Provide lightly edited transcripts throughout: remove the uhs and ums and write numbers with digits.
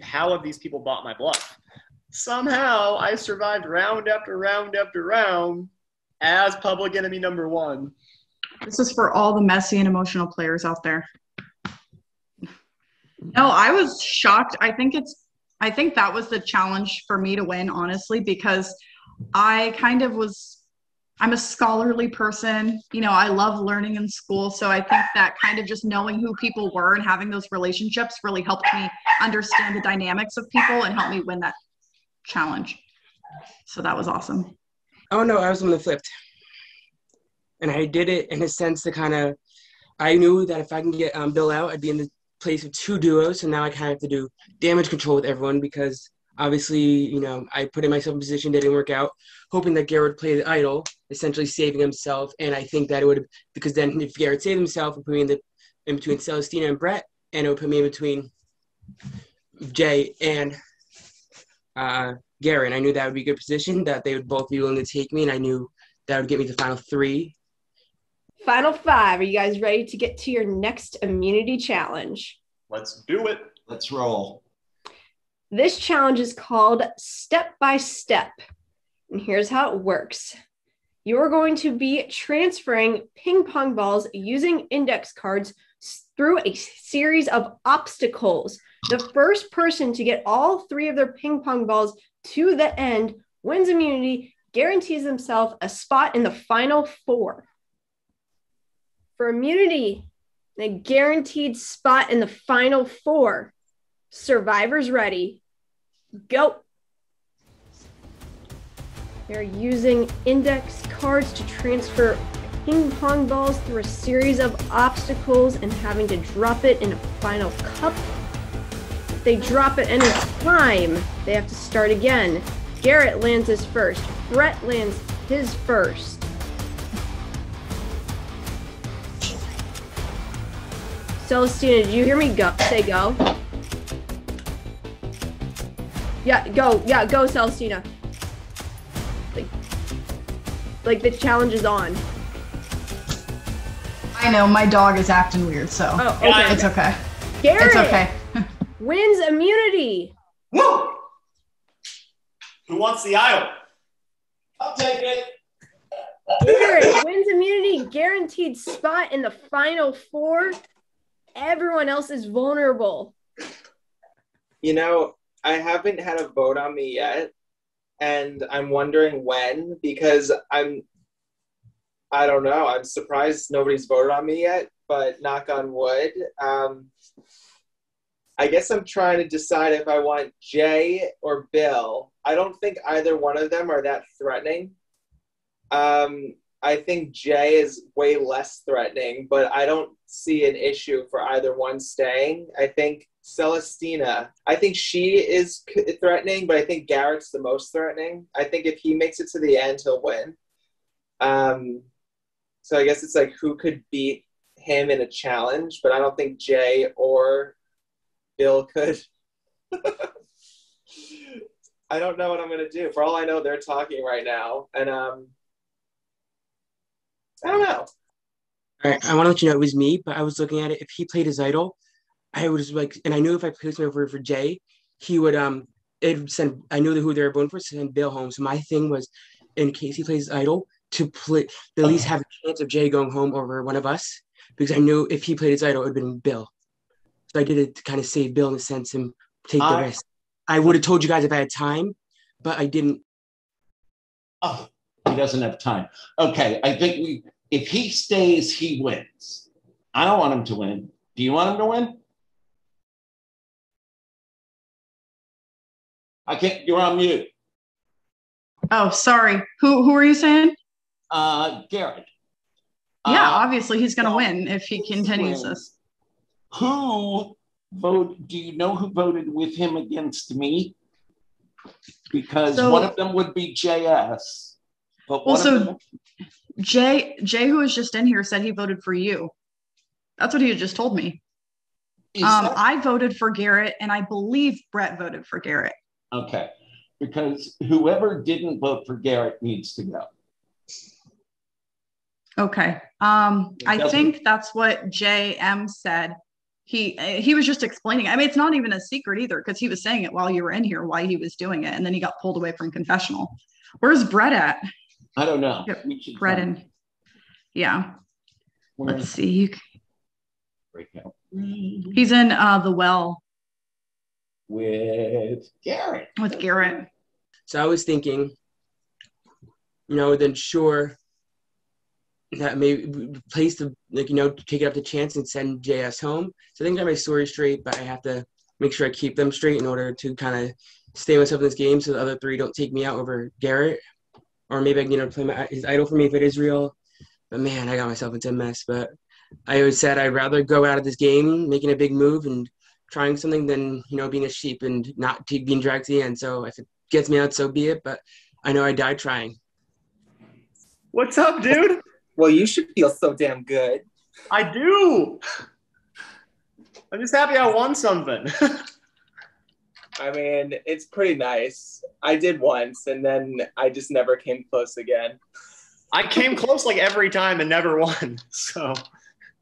how have these people bought my bluff? Somehow I survived round after round after round as public enemy number one. This is for all the messy and emotional players out there. No, I was shocked. I think that was the challenge for me to win, honestly, because I'm a scholarly person. You know, I love learning in school. So I think that kind of just knowing who people were and having those relationships really helped me understand the dynamics of people and helped me win that challenge. So that was awesome. Oh, no, I was the one that flipped. And I did it in a sense to I knew that if I can get Bill out, I'd be in the place of two duos. So now I kind of have to do damage control with everyone because obviously, you know, I put myself in a position that didn't work out, hoping that Garret would play the idol, essentially saving himself. And I think that it would have, because then if Garret saved himself, it would put me in between Celestina and Pratt, and it would put me in between Jay and Garret. And I knew that would be a good position, that they would both be willing to take me, and I knew that would get me to the final three. Final five. Are you guys ready to get to your next immunity challenge? Let's do it. Let's roll. This challenge is called Step by Step. And here's how it works. You're going to be transferring ping pong balls using index cards through a series of obstacles. The first person to get all three of their ping pong balls to the end wins immunity, guarantees themselves a spot in the final four. For immunity, a guaranteed spot in the final four. Survivors ready. Go. They're using index cards to transfer ping pong balls through a series of obstacles and having to drop it in a final cup. If they drop it any time, they have to start again. Garret lands his first. Brett lands his first. Celestina, did you hear me say go? Yeah, go, Celestina. Like the challenge is on. I know, my dog is acting weird, so okay. It's okay. Garret it's okay. wins immunity. Woo! Who wants the idol? I'll take it. Garret wins immunity, guaranteed spot in the final four. Everyone else is vulnerable. You know, I haven't had a vote on me yet, and I'm wondering when, because I don't know. I'm surprised nobody's voted on me yet, but knock on wood. I guess I'm trying to decide if I want Jay or Bill. I don't think either one of them are that threatening. I think Jay is way less threatening, but I don't see an issue for either one staying. I think Celestina, I think she is threatening, but I think Garrett's the most threatening. I think if he makes it to the end, he'll win. So I guess it's like who could beat him in a challenge, but I don't think Jay or Bill could. I don't know what I'm going to do. For all I know, they're talking right now. And I don't know. All right, I want to let you know it was me, but I was looking at it. If he played his idol, I was like, and I knew if I placed him over for Jay, he would it would send. I knew who they were voting for, send Bill home. So my thing was, in case he plays his idol, to play at least have a chance of Jay going home over one of us, because I knew if he played his idol, it would have been Bill. So I did it to kind of save Bill in a sense and take the risk. I would have told you guys if I had time, but I didn't. Oh, he doesn't have time. Okay, I think if he stays, he wins. I don't want him to win. Do you want him to win? I can't, you're on mute. Oh, sorry. Who are you saying? Garret. Yeah, obviously he's going to win if he continues this. Who voted? Do you know who voted with him against me? Because one of them would be JS. But Jay, who was just in here, said he voted for you. That's what he had just told me. I voted for Garret, and I believe Brett voted for Garret. Okay, because whoever didn't vote for Garret needs to go. Okay. I think that's what JM said. he was just explaining. I mean, it's not even a secret either because he was saying it while you were in here, why he was doing it, and then he got pulled away from confessional. Where's Brett at? I don't know. Yep. Brett and let's see. Breakout. He's in the well With Garret. with Garret. So I was thinking, then sure, that maybe place the take it up to chance and send JS home. So I think I got my story straight, but I have to make sure I keep them straight in order to kind of stay myself in this game, so the other three don't take me out over Garret, or maybe I can play his idol for me if it is real. But man, I got myself into a mess. But I always said I'd rather go out of this game making a big move and trying something than being a sheep and not being dragged to the end. So if it gets me out, so be it. But I know I died trying. What's up, dude? Well, you should feel so damn good. I do. I'm just happy I won something. I mean, it's pretty nice. I did once, and then I just never came close again. I came close like every time and never won. So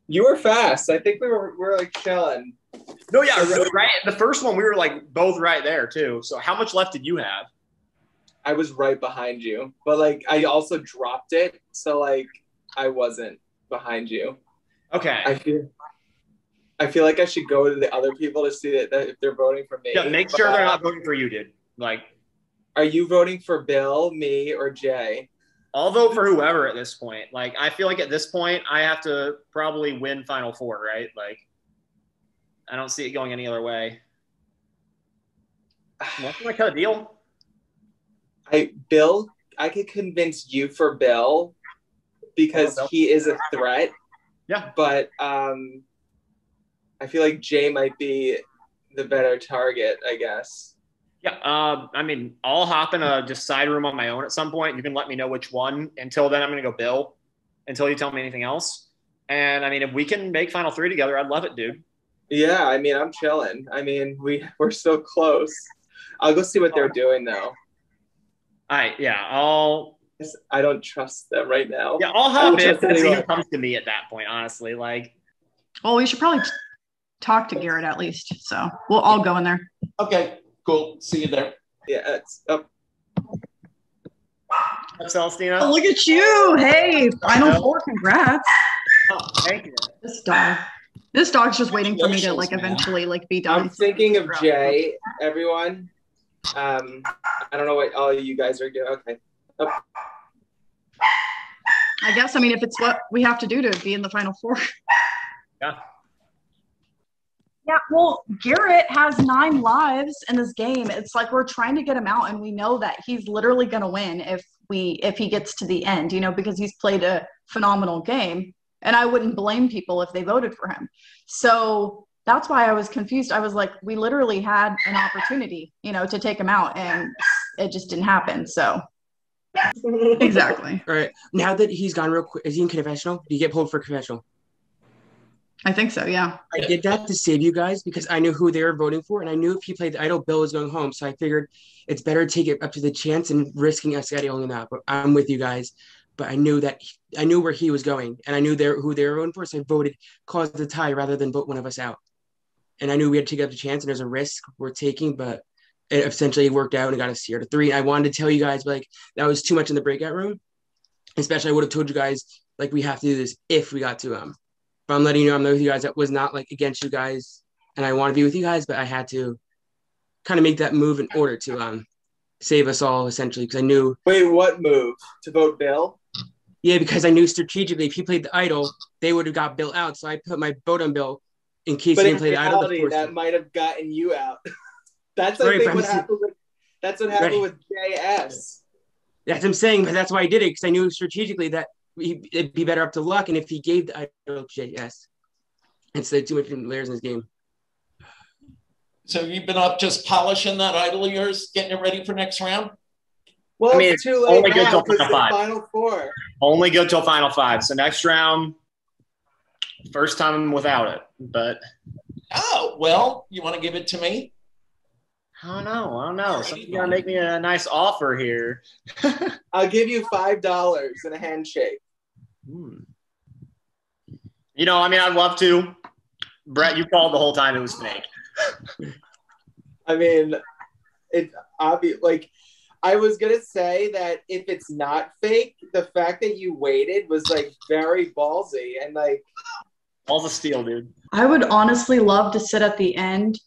you were fast. I think we were like chilling. No, yeah, right. The first one we were like both right there too. So how much left did you have? I was right behind you, but like I also dropped it, so like I wasn't behind you. Okay. I feel like I should go to the other people to see that if they're voting for me. Yeah, make sure they're not voting for you, dude. Like, are you voting for Bill, me, or Jay? I'll vote for whoever at this point. Like, I feel like at this point I have to probably win Final Four, right? Like, I don't see it going any other way. What's my cut a deal? Bill, I could convince you for Bill because he is a threat. Yeah. But I feel like Jay might be the better target, I guess. Yeah. I mean, I'll hop in a just side room on my own at some point. You can let me know which one. Until then, I'm going to go Bill until you tell me anything else. And I mean, if we can make Final Three together, I'd love it, dude. Yeah. I mean, I'm chilling. I mean, we're so close. I'll go see what they're doing though. All right. Yeah. I don't trust them right now. Yeah. I'll hop in and see who comes to me at that point, honestly. Like, well, we should probably talk to Garret at least. So we'll all go in there. Okay, cool. See you there. Yeah, it's up. What's up, Celestina? Oh, look at you. Hey, Final Four. Congrats. Oh, thank you. This dog's just waiting for me to like eventually like be done. I'm thinking of Jay, everyone. I don't know what all you guys are doing. Okay. Oh. I guess, I mean, if it's what we have to do to be in the Final Four. Yeah. Yeah, well, Garret has 9 lives in this game. It's like we're trying to get him out, and we know that he's literally going to win if he gets to the end, because he's played a phenomenal game. And I wouldn't blame people if they voted for him. So that's why I was confused. I was like, we literally had an opportunity, to take him out, and it just didn't happen. So exactly. All right. Now that he's gone real quick, is he in confessional? Did he get pulled for confessional? I think so, yeah. I did that to save you guys because I knew who they were voting for, and I knew if he played the idol, Bill was going home. So I figured it's better to take it up to the chance and risking us getting only that. But I'm with you guys. But I knew where he was going, and I knew who they were voting for, so I voted cause the tie rather than vote one of us out. And I knew we had to take up the chance, and there's a risk we're taking, but it essentially worked out and got us here to 3. I wanted to tell you guys, but that was too much in the breakout room. Especially, I would have told you guys we have to do this if we got to But I'm letting you know I'm there with you guys. That was not against you guys, and I want to be with you guys, but I had to kind of make that move in order to save us all essentially because I knew. Wait, what move? To vote Bill? Yeah, because I knew strategically if he played the idol, they would have got Bill out. So I put my vote on Bill in case he didn't play the idol. That might have gotten you out. That's what happened with JS. That's what I'm saying, but that's why I did it because I knew strategically that it'd be better up to luck, and if he gave the idol JS, instead of too many layers in his game. So you've been up just polishing that idol of yours, getting it ready for next round? Well, it's too late only now good till because Final 5. Final Four. Only good till Final 5. So next round, first time without it. But oh well, you want to give it to me? I don't know. Somebody's gonna make me a nice offer here. I'll give you $5 and a handshake. I mean, I'd love to, Brett, you called the whole time it was fake. I mean, it's obvious. Like, I was gonna say that if it's not fake, the fact that you waited was like very ballsy and like Balls of steel, dude. I would honestly love to sit at the end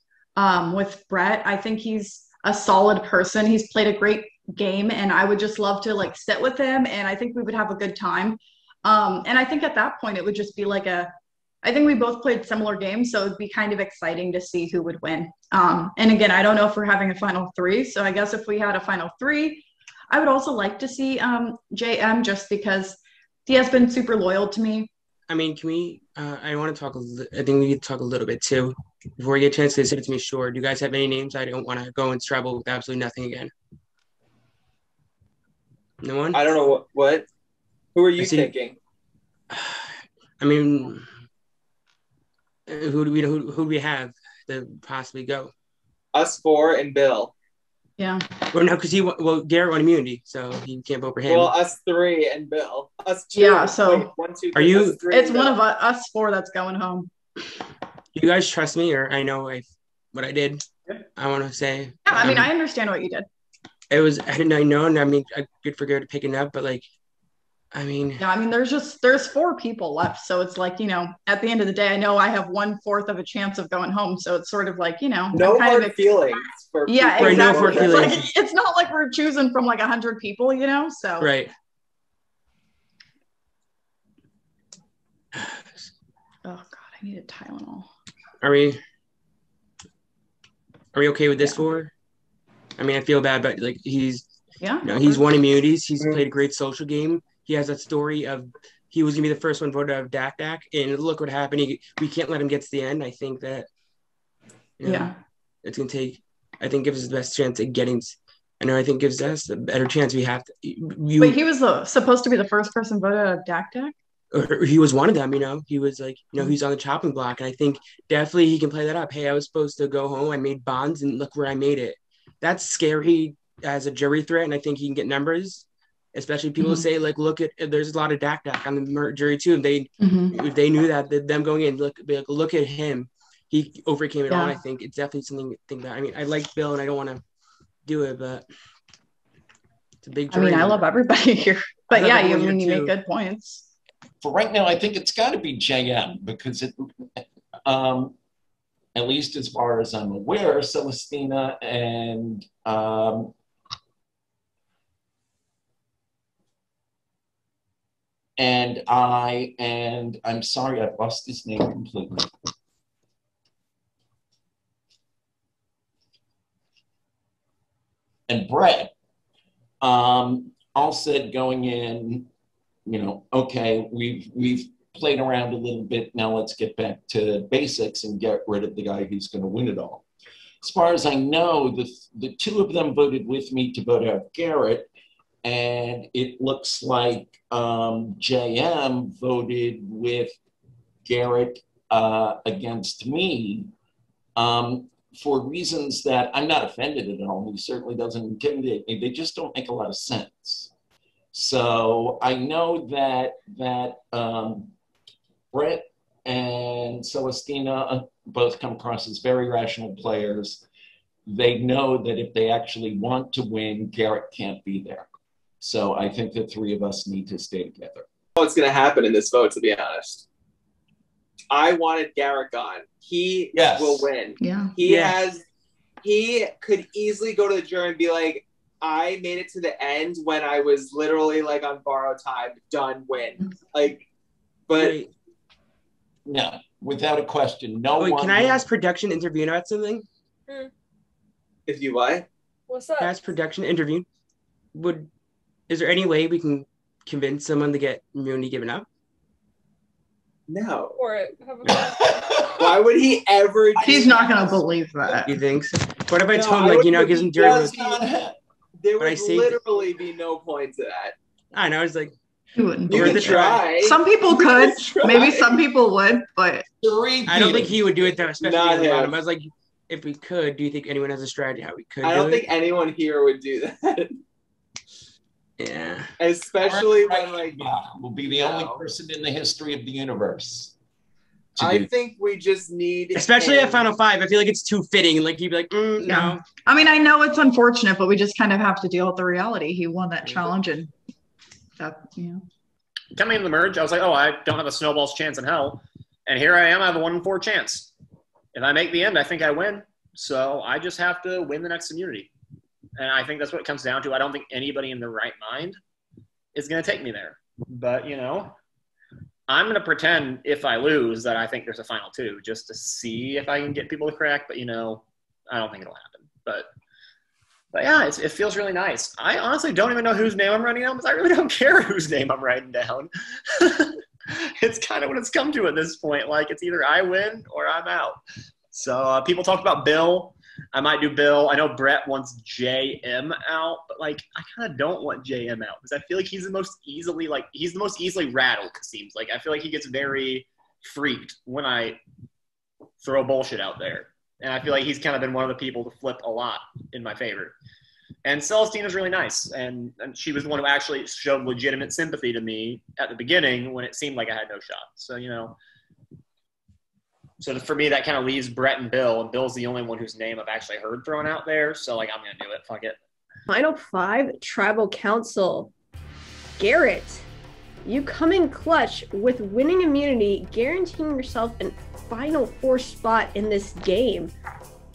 with Brett. I think he's a solid person. He's played a great game, and I would just love to like sit with him, and I think we would have a good time. And I think at that point it would just be like I think we both played similar games, so it'd be kind of exciting to see who would win. And again, I don't know if we're having a final three, so I guess if we had a final three, I would also like to see JM, just because he has been super loyal to me. I mean, can we, I want to talk, I think we need to talk a little bit too. Before you get a chance to send it to me, sure. Do you guys have any names? I don't want to go and trouble with absolutely nothing again. No one? I don't know what. Who are you thinking? I mean, who do we have to possibly go? Us four and Bill. Yeah. Well, no, because Garret won immunity, so he can't vote for him. Well, us three and Bill. Us two. Yeah, so wait, 1, 2, 3, are you? us three it's and one Bill. of us four that's going home. Do you guys trust me, or I know what I did? Yeah. I want to say. Yeah, I mean, I understand what you did. It was, I didn't know, and I mean, good for Garret picking up, but like, I mean. Yeah, I mean, there's 4 people left, so it's like, at the end of the day, I know I have 1/4 of a chance of going home, so it's sort of like, no hard feelings for yeah, people. exactly. No hard feelings. Like, it's not like we're choosing from like 100 people, so Right. Oh God, I need a Tylenol. Are we okay with this four? I mean, I feel bad, but like he's won immunities. He's played a great social game. He has that story of he was gonna be the first one voted out of DAC, and look what happened. We can't let him get to the end. I think that it's gonna take. I think gives us the best chance at getting. I think gives us a better chance. We have to. Wait, he was supposed to be the first person voted out of DAC? Or he was one of them, he was like, he's on the chopping block. And I think definitely he can play that up. Hey, I was supposed to go home. I made bonds and look where I made it. That's scary as a jury threat. And I think he can get numbers, especially people say like, there's a lot of DAC on the jury too. If they knew that them going in, look at him. He overcame it all. And I think it's definitely something to think about. I mean, I like Bill and I don't want to do it, but it's a big jury. I mean, I love everybody here, but you make good points. For right now, I think it's got to be JM because it, at least as far as I'm aware, Celestina and I'm sorry, I've lost his name completely. And Brett, all said going in, okay, we've played around a little bit. Now let's get back to basics and get rid of the guy who's going to win it all. As far as I know, the 2 of them voted with me to vote out Garret, and it looks like JM voted with Garret against me for reasons that I'm not offended at all. He certainly doesn't intimidate me. They just don't make a lot of sense. So I know that Brett and Celestina both come across as very rational players. They know that if they actually want to win, Garret can't be there. So I think the 3 of us need to stay together. What's going to happen in this vote, to be honest? I wanted Garret gone. He will win. Yeah. He could easily go to the jury and be like, I made it to the end when I was literally like on borrowed time, done, win. Like, but no, without a question, Can I ask production intervene about something? If you what? What's up? Ask production intervene. Is there any way we can convince someone to get immunity given up? No. Or why would he ever? He's not going to believe that. You think so? What if I told him, gives him jury? There would literally be no point to that. I know. It's like you wouldn't. You could try. Some people could. Maybe some people would, but I don't think he would do it though. Especially at the bottom. I was like, if we could, do you think anyone has a strategy how we could? I don't think anyone here would do that. Yeah. Especially when like will be the only person in the history of the universe. I think we just need, especially at Final Five. I feel like it's too fitting. Like he'd be like, no. I mean, I know it's unfortunate, but we just kind of have to deal with the reality. He won that challenge, and that, Coming into the merge, I was like, oh, I don't have a snowball's chance in hell, and here I am. I have a 1 in 4 chance. If I make the end, I think I win. So I just have to win the next immunity, and I think that's what it comes down to. I don't think anybody in their right mind is going to take me there, but I'm going to pretend if I lose that I think there's a final 2 just to see if I can get people to crack. But, I don't think it'll happen. But yeah, it feels really nice. I honestly don't even know whose name I'm writing down because I really don't care whose name I'm writing down. It's kind of what it's come to at this point. Like, it's either I win or I'm out. So people talked about Bill. I might do Bill. I know Brett wants JM out, but I kind of don't want JM out because I feel like he's the most easily rattled, it seems like. I feel like he gets very freaked when I throw bullshit out there. And I feel like he's kind of been one of the people to flip a lot in my favor. And Celestina's really nice. And she was the one who actually showed legitimate sympathy to me at the beginning when it seemed like I had no shot. So, So for me, that kind of leaves Brett and Bill. And Bill's the only one whose name I've actually heard thrown out there. So, I'm going to do it. Fuck it. Final 5, Tribal Council. Garret, you come in clutch with winning immunity, guaranteeing yourself a Final 4 spot in this game.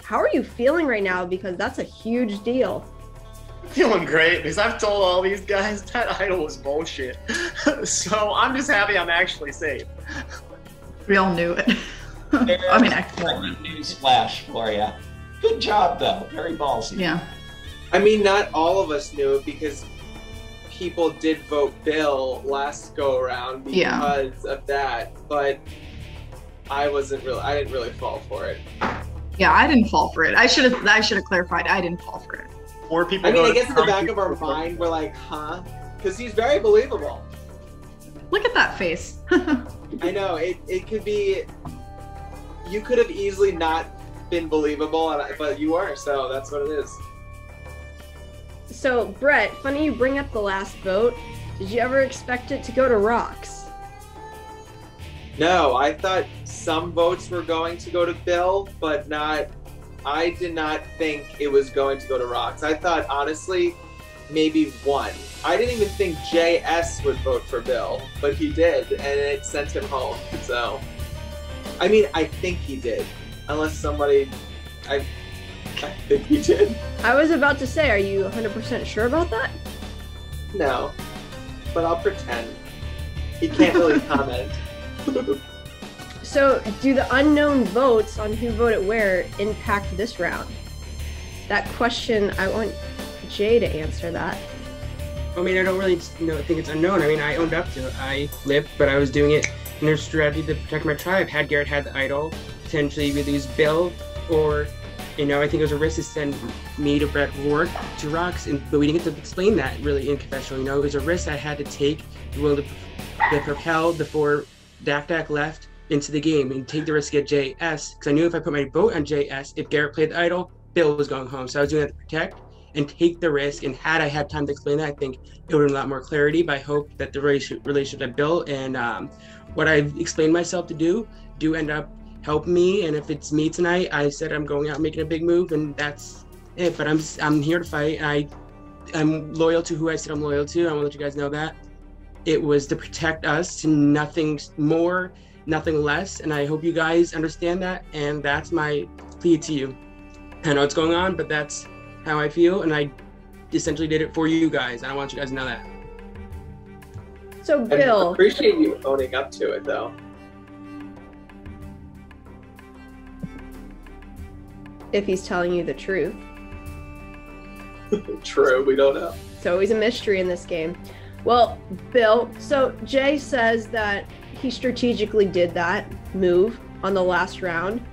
How are you feeling right now? Because that's a huge deal. Feeling great because I've told all these guys that idol was bullshit. So I'm just happy I'm actually safe. We all knew it. I mean, excellent. News flash for you. Good job, though. Very ballsy. Yeah. I mean, not all of us knew it because people did vote Bill last go around because of that, but I didn't really fall for it. Yeah, I didn't fall for it. I should have clarified. I didn't fall for it. Or people. I mean, I guess in the back of our mind, we're like, huh? Because he's very believable. Look at that face. I know it could be. You could have easily not been believable, but you were. So that's what it is. So Brett, funny you bring up the last vote. Did you ever expect it to go to Rocks? No, I thought some votes were going to go to Bill, but not. I did not think it was going to go to Rocks. I thought, honestly, maybe 1. I didn't even think JS would vote for Bill, but he did, and it sent him home. So, I mean, I think he did, unless somebody. I think he did. I was about to say, are you 100% sure about that? No, but I'll pretend. He can't really comment. So, do the unknown votes on who voted where impact this round? That question, I want Jay to answer that. I mean, I don't really think it's unknown. I mean, I owned up to it. I flipped, but I was doing it in a strategy to protect my tribe. Had Garret had the idol, potentially we'd lose Bill, or, I think it was a risk to send me to Brett Rourke to Rocks, but we didn't get to explain that really in confessional. It was a risk I had to take, to propel the 4 Dak left into the game and take the risk at JS, because I knew if I put my vote on JS, if Garret played the idol, Bill was going home. So I was doing that to protect and take the risk. And had I had time to explain that, I think it would have been a lot more clarity. But I hope that the relationship that Bill and what I've explained myself to do end up helping me. And if it's me tonight, I said I'm going out making a big move, and that's it. But I'm here to fight. I'm loyal to who I said I'm loyal to. I want to let you guys know that. It was to protect us, to nothing more, nothing less. And I hope you guys understand that. And that's my plea to you. I know what's going on, but that's how I feel. And I essentially did it for you guys. And I want you guys to know that. So, Bill. I appreciate you owning up to it, though. If he's telling you the truth. True, we don't know. It's always a mystery in this game. Well, Bill, so Jay says that he strategically did that move on the last round.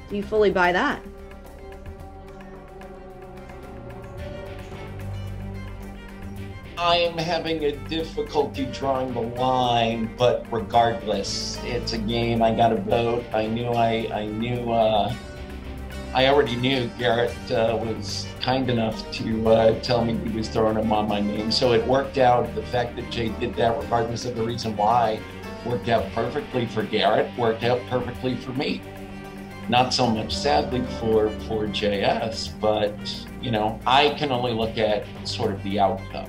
Do you fully buy that? I'm having a difficulty drawing the line, but regardless, it's a game. I got a vote. I already knew Garret was kind enough to tell me he was throwing him on my name. So it worked out. The fact that Jay did that, regardless of the reason why, Worked out perfectly for Garret, worked out perfectly for me. Not so much, sadly, for JS, but, you know, I can only look at sort of the outcome.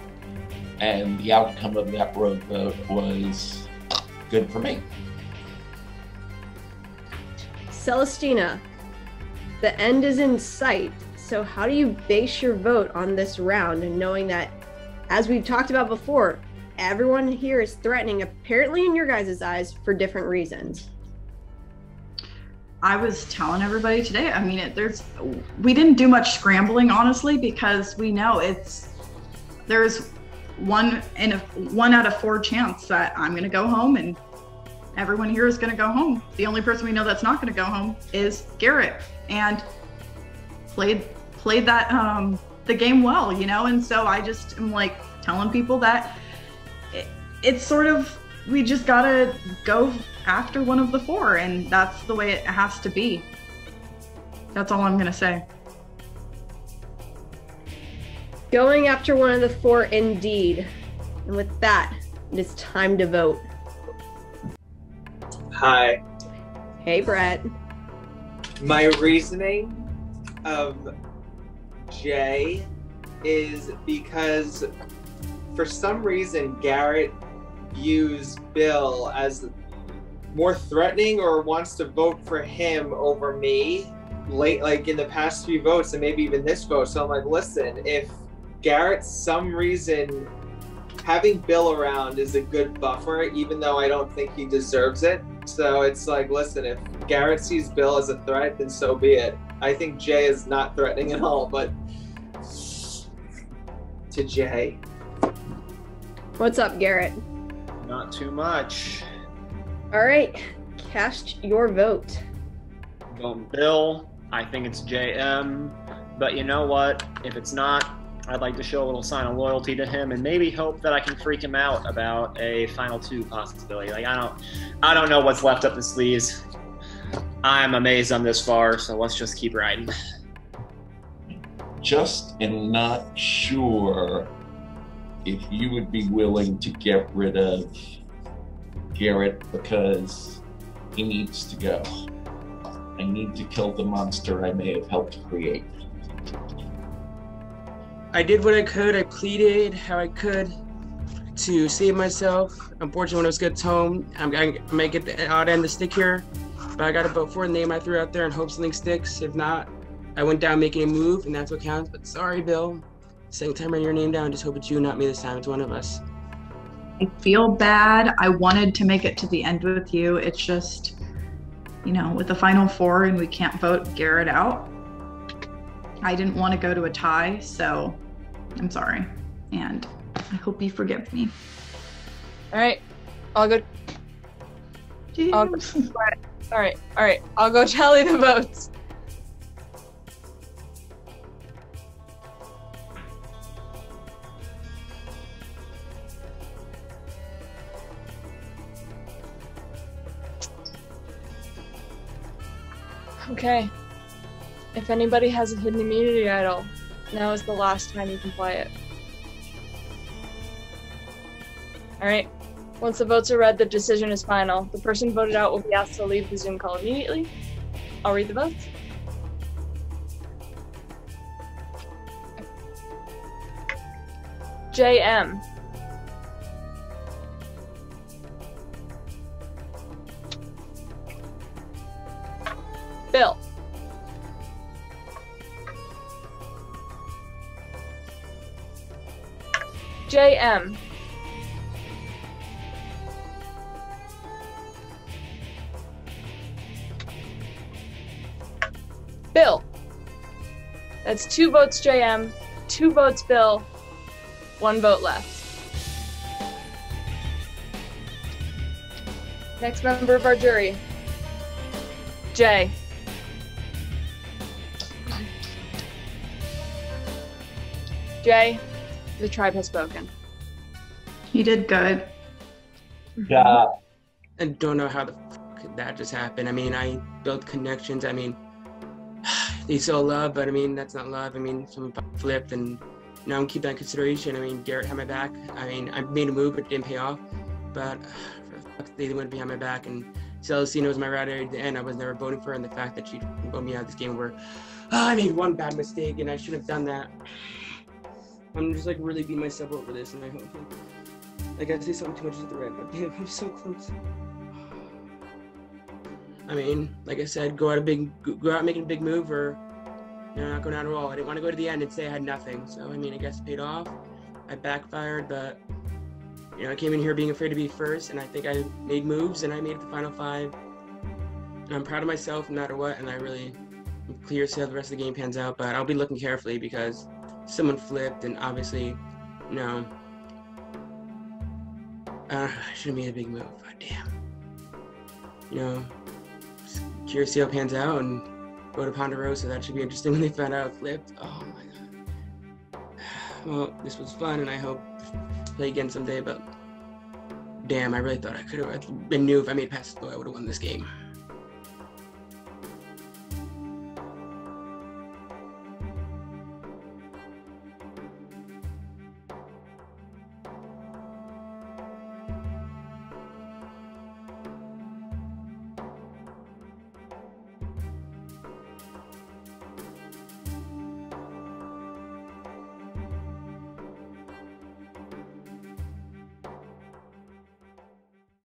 And the outcome of that road vote was good for me. Celestina, the end is in sight. So how do you base your vote on this round and knowing that, as we've talked about before, everyone here is threatening, apparently in your guys' eyes, for different reasons? I was telling everybody today, I mean, we didn't do much scrambling, honestly, because we know there's one out of 4 chance that I'm going to go home and everyone here is going to go home. The only person we know that's not going to go home is Garret, and played that the game well, you know. And so I just am like telling people that it's sort of, we just gotta go after one of the 4, and that's the way it has to be. That's all I'm gonna say. Going after one of the 4 indeed. And with that, it is time to vote. Hi. Hey, Pratt. My reasoning of Jay is because for some reason Garret views Bill as more threatening or wants to vote for him over me late, like in the past few votes and maybe even this vote. So I'm like, listen, if Garret, some reason having Bill around is a good buffer, even though I don't think he deserves it. So it's like, listen, if Garret sees Bill as a threat, then so be it. I think Jay is not threatening at all, but to Jay. What's up, Garret? Not too much. All right, cast your vote. Going Bill. I think it's JM. But you know what? If it's not, I'd like to show a little sign of loyalty to him and maybe hope that I can freak him out about a final 2 possibility. Like, I don't know what's left up the sleeves. I'm amazed I'm this far, so let's just keep riding. Just am not sure if you would be willing to get rid of Garret because he needs to go. I need to kill the monster I may have helped create. I did what I could. I pleaded how I could to save myself. Unfortunately, when I was gets home, I might get the odd end of the stick here, but I got to vote for a name I threw out there and hope something sticks. If not, I went down making a move, and that's what counts. But sorry, Bill. Second time writing your name down. Just hope it's you, not me this time. It's one of us. I feel bad. I wanted to make it to the end with you. It's just, you know, with the final 4 and we can't vote Garret out, I didn't want to go to a tie, so I'm sorry. And I hope you forgive me. All right, I'll go. All right. I'll go tally the votes. Okay. If anybody has a hidden immunity idol, now is the last time you can play it. Alright. Once the votes are read, the decision is final. The person voted out will be asked to leave the Zoom call immediately. I'll read the votes. JM. Bill. JM. Bill. That's 2 votes JM, 2 votes Bill, 1 vote left. Next member of our jury, Jay. Jay, the tribe has spoken. You did good. Yeah. I don't know how the fuck that just happened. I mean, I built connections. I mean, they still love, but I mean, that's not love. I mean, someone flipped, and now I'm keeping that in consideration. I mean, Garret had my back. I mean, I made a move, but it didn't pay off. But for They went behind my back, and Celestina was my rider at the end. I was never voting for her, and the fact that she voted me out of this game where I made one bad mistake and I shouldn't have done that. I'm just like really beating myself over this, and I hope like I say something too much at the red, but damn, I'm so close. I mean, like I said, go out making a big move, or not going out at all. I didn't want to go to the end and say I had nothing. So I mean, I guess it paid off. I backfired, but I came in here being afraid to be first, and I think I made moves, and I made it the final 5. And I'm proud of myself no matter what, and I really am clear to see how the rest of the game pans out. But I'll be looking carefully because someone flipped, and obviously, I should have made a big move. But damn. Just curious to see how it pans out, and go to Ponderosa. That should be interesting when they found out it flipped. Oh my god. Well, this was fun, and I hope to play again someday, but damn, I really thought I could have. I knew if I made passes, I would have won this game.